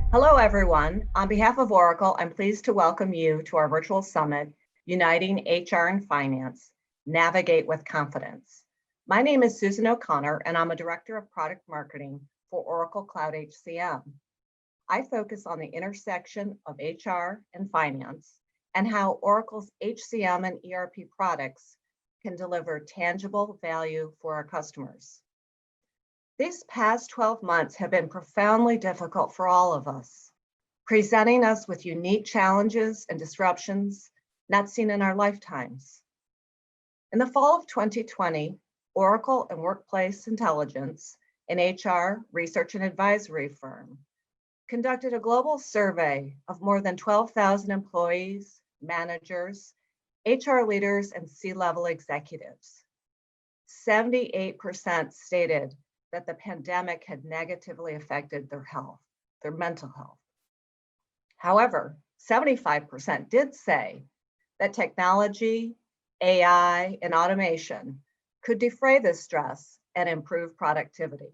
Hello, everyone. On behalf of Oracle, I'm pleased to welcome you to our virtual summit, Uniting HR and Finance, Navigate with Confidence. My name is Susan O'Connor, and I'm a Director of Product Marketing for Oracle Cloud HCM. I focus on the intersection of HR and finance and how Oracle's HCM and ERP products can deliver tangible value for our customers. These past 12 months have been profoundly difficult for all of us, presenting us with unique challenges and disruptions not seen in our lifetimes. In the fall of 2020, Oracle and Workplace Intelligence, an HR research and advisory firm, conducted a global survey of more than 12,000 employees, managers, HR leaders, and C-level executives. 78% stated that the pandemic had negatively affected their health, their mental health. However, 75% did say that technology, AI, and automation could defray this stress and improve productivity.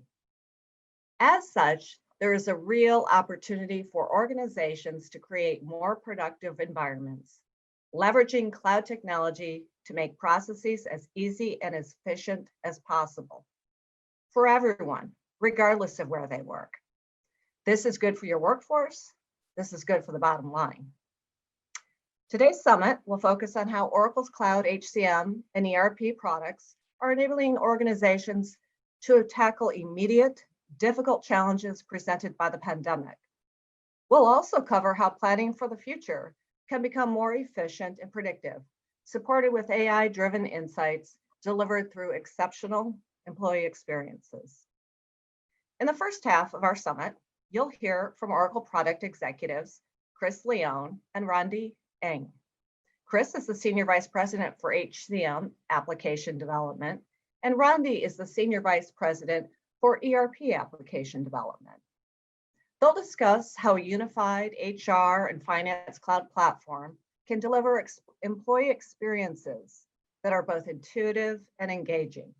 As such, there is a real opportunity for organizations to create more productive environments, leveraging cloud technology to make processes as easy and as efficient as possible for everyone, regardless of where they work. This is good for your workforce. This is good for the bottom line. Today's summit will focus on how Oracle's Cloud HCM and ERP products are enabling organizations to tackle immediate, difficult challenges presented by the pandemic. We'll also cover how planning for the future can become more efficient and predictive, supported with AI-driven insights delivered through exceptional employee experiences. In the first half of our summit, you'll hear from Oracle product executives, Chris Leone and Randi Eng. Chris is the Senior Vice President for HCM Application Development, and Randi is the Senior Vice President for ERP Application Development. They'll discuss how a unified HR and finance cloud platform can deliver employee experiences that are both intuitive and engaging.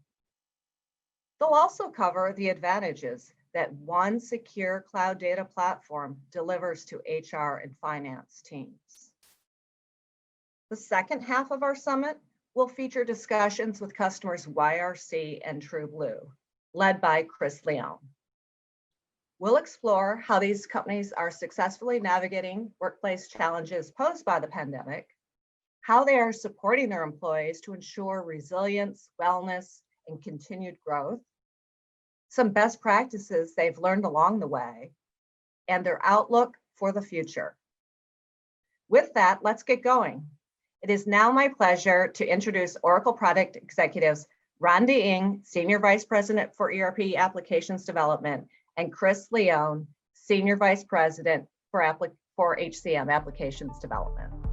They'll also cover the advantages that one secure cloud data platform delivers to HR and finance teams. The second half of our summit will feature discussions with customers YRC and TrueBlue, led by Chris Leone. We'll explore how these companies are successfully navigating workplace challenges posed by the pandemic, how they are supporting their employees to ensure resilience, wellness, and continued growth, some best practices they've learned along the way, and their outlook for the future. With that, let's get going. It is now my pleasure to introduce Oracle product executives Randi Eng, Senior Vice President for ERP Applications Development, and Chris Leone, Senior Vice President for HCM Applications Development.